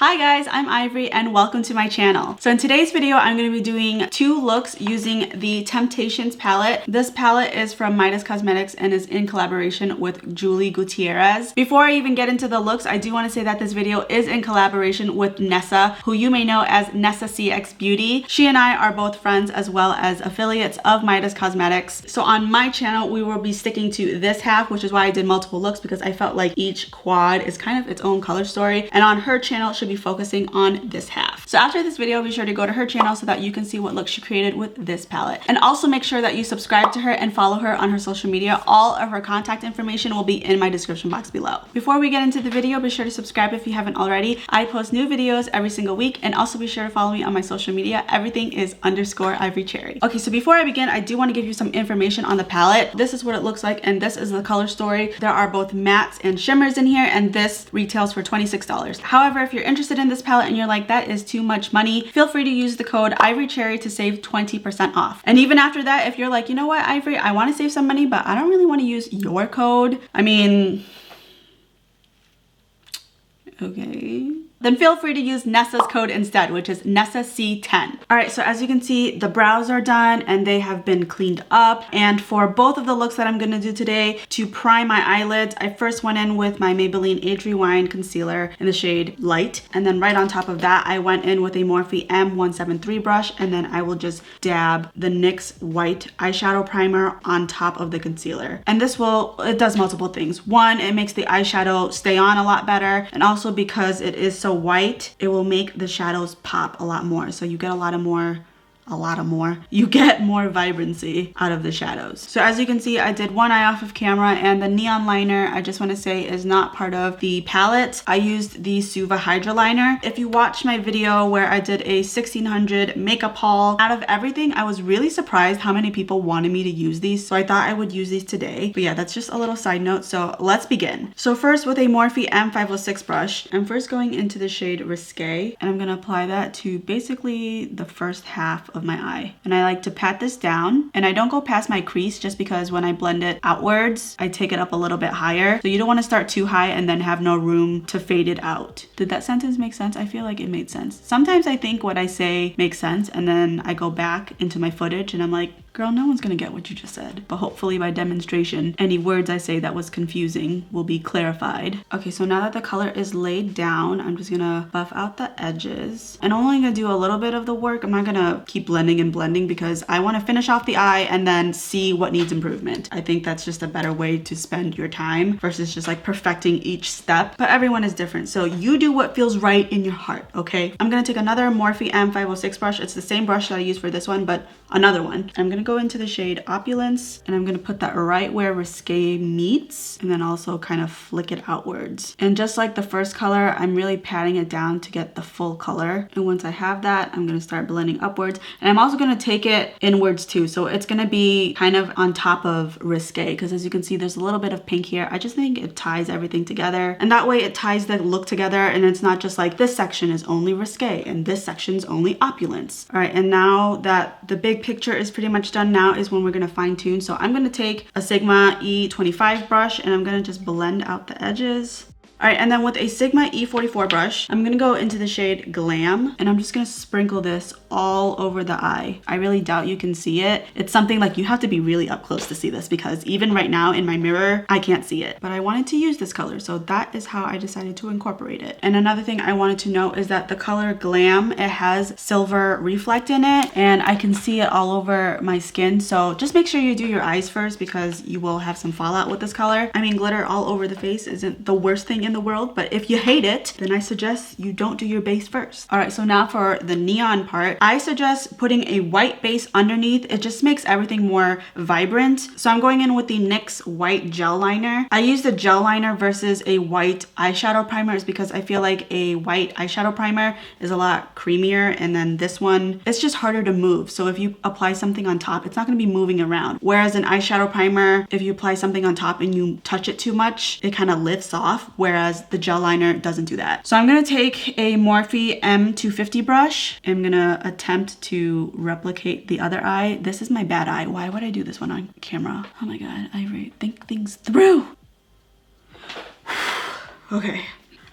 Hi guys, I'm Ivory and welcome to my channel. So in today's video, I'm going to be doing 2 looks using the Temptations palette. This palette is from Midas Cosmetics and is in collaboration with Gutierrez. Before I even get into the looks, I do want to say that this video is in collaboration with Nessa, who you may know as NessacxBeauty. She and I are both friends as well as affiliates of Midas Cosmetics. So on my channel, we will be sticking to this half, which is why I did multiple looks, because I felt like each quad is kind of its own color story. And on her channel, it should be focusing on this half. So after this video, be sure to go to her channel so that you can see what look she created with this palette. And also make sure that you subscribe to her and follow her on her social media. All of her contact information will be in my description box below. Before we get into the video, be sure to subscribe if you haven't already. I post new videos every single week, and also be sure to follow me on my social media. Everything is _ivorycherry. Okay, so before I begin, I do want to give you some information on the palette. This is what it looks like, and this is the color story. There are both mattes and shimmers in here, and this retails for $26. However, if you're interested in this palette and you're like, that is too much money, feel free to use the code ivorycherry to save 20% off. And even after that, if you're like, you know what, Ivory, I want to save some money, but I don't really want to use your code, I mean, okay, then feel free to use Nessa's code instead, which is NessaC10. All right, so as you can see, the brows are done and they have been cleaned up. And for both of the looks that I'm gonna do today, to prime my eyelids, I first went in with my Maybelline Age Rewind concealer in the shade Light. And then right on top of that, I went in with a Morphe M173 brush, and then I will just dab the NYX white eyeshadow primer on top of the concealer. And this it does multiple things. One, it makes the eyeshadow stay on a lot better. And also because it is so white, it will make the shadows pop a lot more, so you get you get more vibrancy out of the shadows. So as you can see, I did one eye off of camera, and the neon liner, I just want to say, is not part of the palette. I used the SUVA Hydra liner. If you watched my video where I did a 1600 makeup haul, out of everything, I was really surprised how many people wanted me to use these, so I thought I would use these today. But yeah, that's just a little side note, so let's begin. So first, with a Morphe M506 brush, I'm first going into the shade Risque, and I'm gonna apply that to basically the first half of my eye. And I like to pat this down, and I don't go past my crease just because when I blend it outwards, I take it up a little bit higher. So you don't want to start too high and then have no room to fade it out. Did that sentence make sense? I feel like it made sense. Sometimes I think what I say makes sense, and then I go back into my footage and I'm like, girl, no one's gonna get what you just said. But hopefully by demonstration, any words I say that was confusing will be clarified. Okay, so now that the color is laid down, I'm just gonna buff out the edges. And I'm only gonna do a little bit of the work. I'm not gonna keep blending and blending because I wanna finish off the eye and then see what needs improvement. I think that's just a better way to spend your time versus just like perfecting each step. But everyone is different, so you do what feels right in your heart, okay? I'm gonna take another Morphe M506 brush. It's the same brush that I used for this one, but another one. I'm gonna go into the shade Opulence, and I'm gonna put that right where Risque meets, and then also kind of flick it outwards. And just like the first color, I'm really patting it down to get the full color. And once I have that, I'm gonna start blending upwards. And I'm also gonna take it inwards too. So it's gonna be kind of on top of Risque, because as you can see, there's a little bit of pink here. I just think it ties everything together. And that way it ties the look together, and it's not just like this section is only Risque and this section's only Opulence. All right, and now that the big picture is pretty much done, now is when we're gonna fine tune. So I'm gonna take a Sigma E25 brush, and I'm gonna just blend out the edges. All right, and then with a Sigma E44 brush, I'm gonna go into the shade Glam, and I'm just gonna sprinkle this all over the eye. I really doubt you can see it. It's something like you have to be really up close to see this, because even right now in my mirror, I can't see it. But I wanted to use this color, so that is how I decided to incorporate it. And another thing I wanted to note is that the color Glam, it has silver reflect in it, and I can see it all over my skin. So just make sure you do your eyes first, because you will have some fallout with this color. I mean, glitter all over the face isn't the worst thing in the world, but if you hate it, then I suggest you don't do your base first. All right, so now for the neon part, I suggest putting a white base underneath. It just makes everything more vibrant. So I'm going in with the NYX white gel liner. I use the gel liner versus a white eyeshadow primer is because I feel like a white eyeshadow primer is a lot creamier, and then this one, it's just harder to move. So if you apply something on top, it's not going to be moving around. Whereas an eyeshadow primer, if you apply something on top and you touch it too much, it kind of lifts off, whereas the gel liner doesn't do that. So I'm gonna take a Morphe M250 brush. I'm gonna attempt to replicate the other eye. This is my bad eye. Why would I do this one on camera? Oh my God, Ivory, think things through. Okay.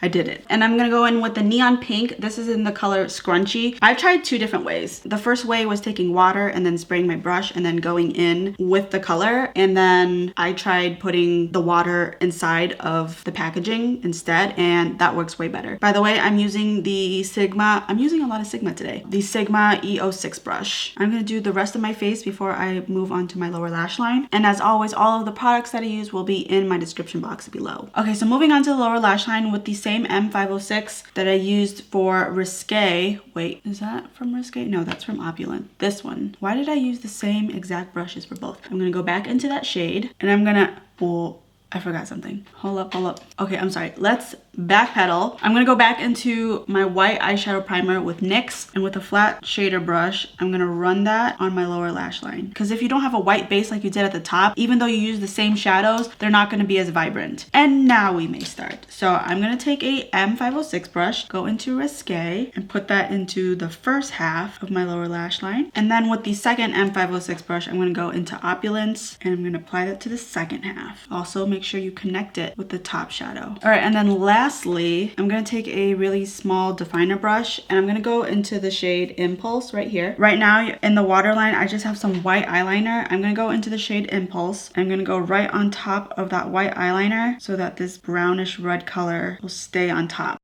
I did it. And I'm gonna go in with the neon pink. This is in the color Scrunchie. I've tried 2 different ways. The first way was taking water and then spraying my brush and then going in with the color. And then I tried putting the water inside of the packaging instead, and that works way better. By the way, I'm using the Sigma. I'm using a lot of Sigma today. The Sigma E06 brush. I'm gonna do the rest of my face before I move on to my lower lash line. And as always, all of the products that I use will be in my description box below. Okay, so moving on to the lower lash line with the same M506 that I used for Risque. Wait, is that from Risque? No, that's from Opulent. This one. Why did I use the same exact brushes for both? I'm gonna go back into that shade and I'm gonna, well, I forgot something. Hold up. Okay, I'm sorry. Let's backpedal. I'm gonna go back into my white eyeshadow primer with NYX, and with a flat shader brush, I'm gonna run that on my lower lash line. Because if you don't have a white base like you did at the top, even though you use the same shadows, they're not gonna be as vibrant. And now we may start. So I'm gonna take a M506 brush, go into Risque, and put that into the first half of my lower lash line. And then with the second M506 brush, I'm gonna go into Opulence, and I'm gonna apply that to the second half. Also, make sure you connect it with the top shadow. All right, and then lastly, I'm gonna take a really small definer brush and I'm gonna go into the shade Impulse right here. Right now in the waterline, I just have some white eyeliner. I'm gonna go into the shade Impulse. I'm gonna go right on top of that white eyeliner so that this brownish red color will stay on top.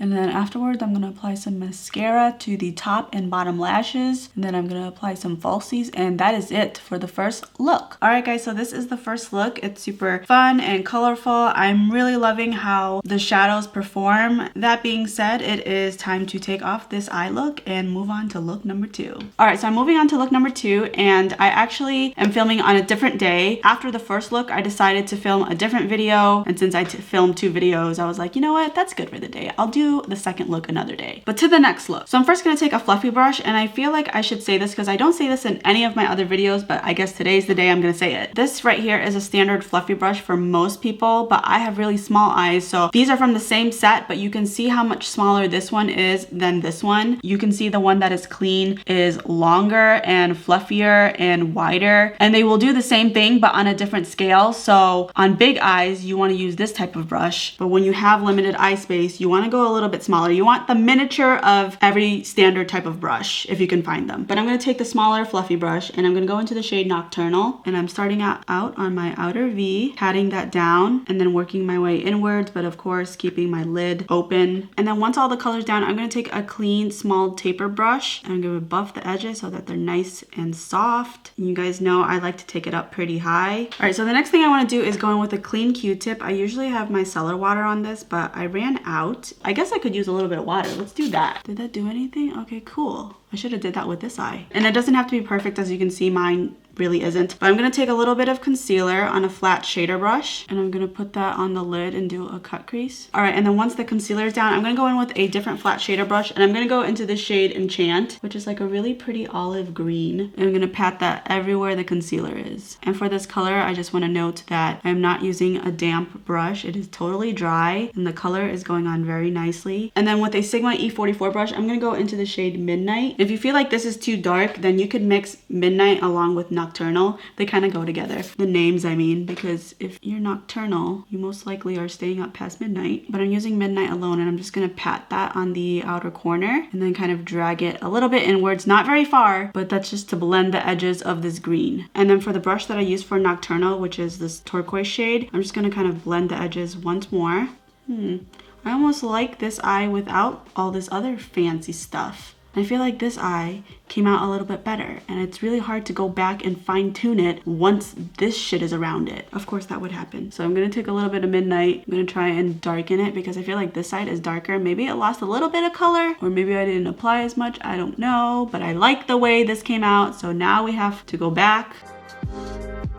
And then afterwards, I'm gonna apply some mascara to the top and bottom lashes. And then I'm gonna apply some falsies, and that is it for the first look. All right, guys, so this is the first look. It's super fun and colorful. I'm really loving how the shadows perform. That being said, it is time to take off this eye look and move on to look number 2. All right, so I'm moving on to look number 2, and I actually am filming on a different day. After the first look, I decided to film a different video. And since I filmed 2 videos, I was like, you know what? That's good for the day. I'll do the second look another day. But to the next look. So I'm first gonna take a fluffy brush, and I feel like I should say this because I don't say this in any of my other videos, but I guess today's the day I'm gonna say it. This right here is a standard fluffy brush for most people, but I have really small eyes, so these are from the same set, but you can see how much smaller this one is than this one. You can see the one that is clean is longer and fluffier and wider, and they will do the same thing but on a different scale. So on big eyes, you want to use this type of brush, but when you have limited eye space, you want to go a little bit smaller. You want the miniature of every standard type of brush if you can find them. But I'm going to take the smaller fluffy brush and I'm going to go into the shade Nocturnal, and I'm starting out on my outer V, patting that down and then working my way inwards, but of course keeping my lid open. And then once all the color's down, I'm going to take a clean small taper brush and I'm going to buff the edges so that they're nice and soft. And you guys know I like to take it up pretty high. All right, so the next thing I want to do is go in with a clean Q-tip. I usually have my cellar water on this, but I ran out. I guess I could use a little bit of water. Let's do that. Did that do anything? Okay, cool. I should have did that with this eye. And it doesn't have to be perfect, as you can see, mine really isn't. But I'm gonna take a little bit of concealer on a flat shader brush and I'm gonna put that on the lid and do a cut crease. All right, and then once the concealer is down, I'm gonna go in with a different flat shader brush and I'm gonna go into the shade Enchant, which is like a really pretty olive green. And I'm gonna pat that everywhere the concealer is. And for this color, I just wanna note that I'm not using a damp brush. It is totally dry and the color is going on very nicely. And then with a Sigma E44 brush, I'm gonna go into the shade Midnight. If you feel like this is too dark, then you could mix Midnight along with Nocturnal. They kind of go together. The names, I mean, because if you're nocturnal, you most likely are staying up past midnight. But I'm using Midnight alone and I'm just gonna pat that on the outer corner and then kind of drag it a little bit inwards, not very far, but that's just to blend the edges of this green. And then for the brush that I use for Nocturnal, which is this turquoise shade, I'm just gonna kind of blend the edges once more. I almost like this eye without all this other fancy stuff. I feel like this eye came out a little bit better, and it's really hard to go back and fine tune it once this shit is around it. Of course that would happen. So I'm gonna take a little bit of Midnight. I'm gonna try and darken it because I feel like this side is darker. Maybe it lost a little bit of color, or maybe I didn't apply as much. I don't know, but I like the way this came out. So now we have to go back.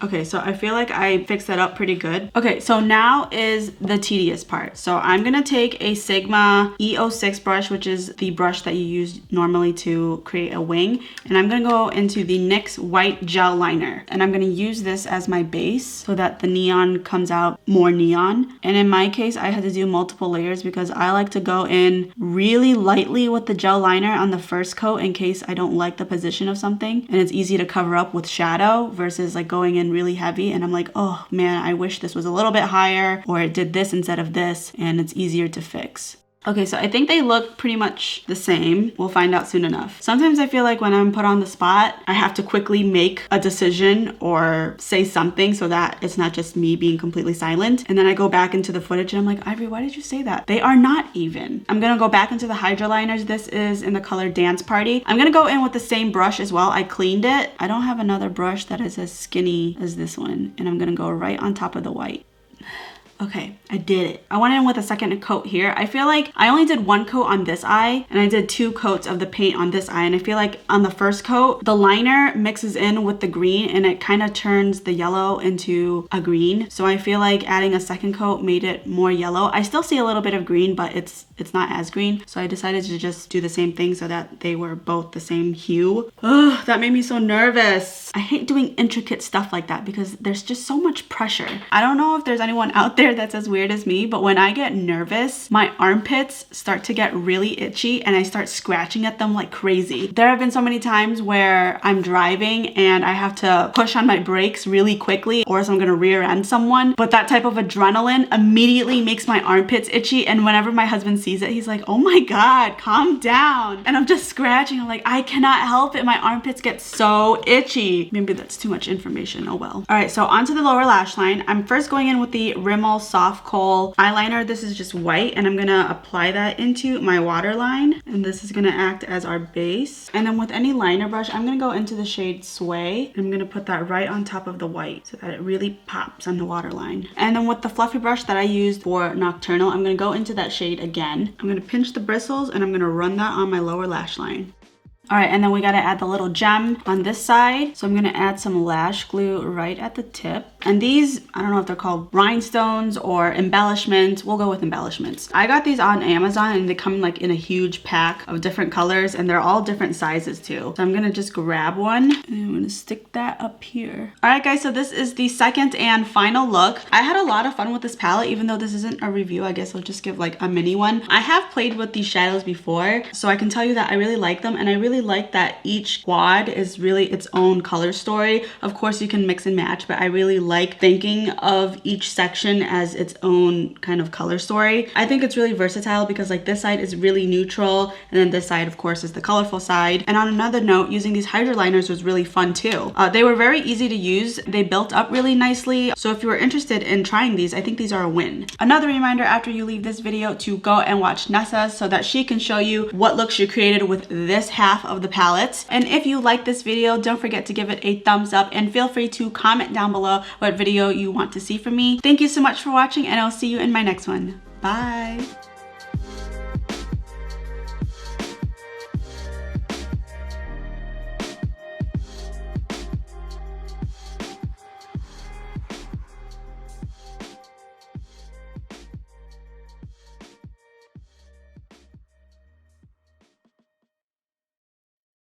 Okay, so I feel like I fixed that up pretty good. Okay, so now is the tedious part. So I'm gonna take a Sigma E06 brush, which is the brush that you use normally to create a wing. And I'm gonna go into the NYX White Gel Liner. And I'm gonna use this as my base so that the neon comes out more neon. And in my case, I had to do multiple layers because I like to go in really lightly with the gel liner on the first coat in case I don't like the position of something. And it's easy to cover up with shadow versus like going in and really heavy, and I'm like, oh man, I wish this was a little bit higher, or it did this instead of this, and it's easier to fix. Okay, so I think they look pretty much the same. We'll find out soon enough. Sometimes I feel like when I'm put on the spot, I have to quickly make a decision or say something so that it's not just me being completely silent. And then I go back into the footage and I'm like, Ivory, why did you say that? They are not even. I'm gonna go back into the Hydra liners. This is in the color Dance Party. I'm gonna go in with the same brush as well. I cleaned it. I don't have another brush that is as skinny as this one. And I'm gonna go right on top of the white. Okay, I did it. I went in with a second coat here. I feel like I only did one coat on this eye and I did 2 coats of the paint on this eye. And I feel like on the first coat, the liner mixes in with the green and it kind of turns the yellow into a green. So I feel like adding a second coat made it more yellow. I still see a little bit of green, but it's not as green. So I decided to just do the same thing so that they were both the same hue. Oh, that made me so nervous. I hate doing intricate stuff like that because there's just so much pressure. I don't know if there's anyone out there that's as weird as me, but when I get nervous, my armpits start to get really itchy and I start scratching at them like crazy. There have been so many times where I'm driving and I have to push on my brakes really quickly or else I'm gonna rear end someone, but that type of adrenaline immediately makes my armpits itchy, and whenever my husband sees it, he's like, oh my god, calm down. And I'm just scratching. I'm like, I cannot help it. My armpits get so itchy. Maybe that's too much information. Oh well. All right, so onto the lower lash line. I'm first going in with the Rimmel Soft Kohl eyeliner. This is just white and I'm gonna apply that into my waterline, and this is gonna act as our base. And then with any liner brush, I'm gonna go into the shade Sway. I'm gonna put that right on top of the white so that it really pops on the waterline. And then with the fluffy brush that I used for Nocturnal, I'm gonna go into that shade again. I'm gonna pinch the bristles and I'm gonna run that on my lower lash line. All right, and then we gotta add the little gem on this side. So I'm gonna add some lash glue right at the tip. And these, I don't know if they're called rhinestones or embellishments. We'll go with embellishments. I got these on Amazon and they come like in a huge pack of different colors and they're all different sizes too. So I'm gonna just grab one and I'm gonna stick that up here. All right guys, so this is the second and final look. I had a lot of fun with this palette, even though this isn't a review. I guess I'll just give like a mini one. I have played with these shadows before, so I can tell you that I really like them, and I really like that each quad is really its own color story. Of course you can mix and match, but I really like thinking of each section as its own kind of color story. I think it's really versatile because like this side is really neutral and then this side of course is the colorful side. And on another note, using these Hydra liners was really fun too. They were very easy to use. They built up really nicely. So if you were interested in trying these, I think these are a win. Another reminder after you leave this video to go and watch Nessa so that she can show you what looks she created with this half of the palette. And if you like this video, don't forget to give it a thumbs up and feel free to comment down below what video you want to see from me. Thank you so much for watching and I'll see you in my next one. Bye.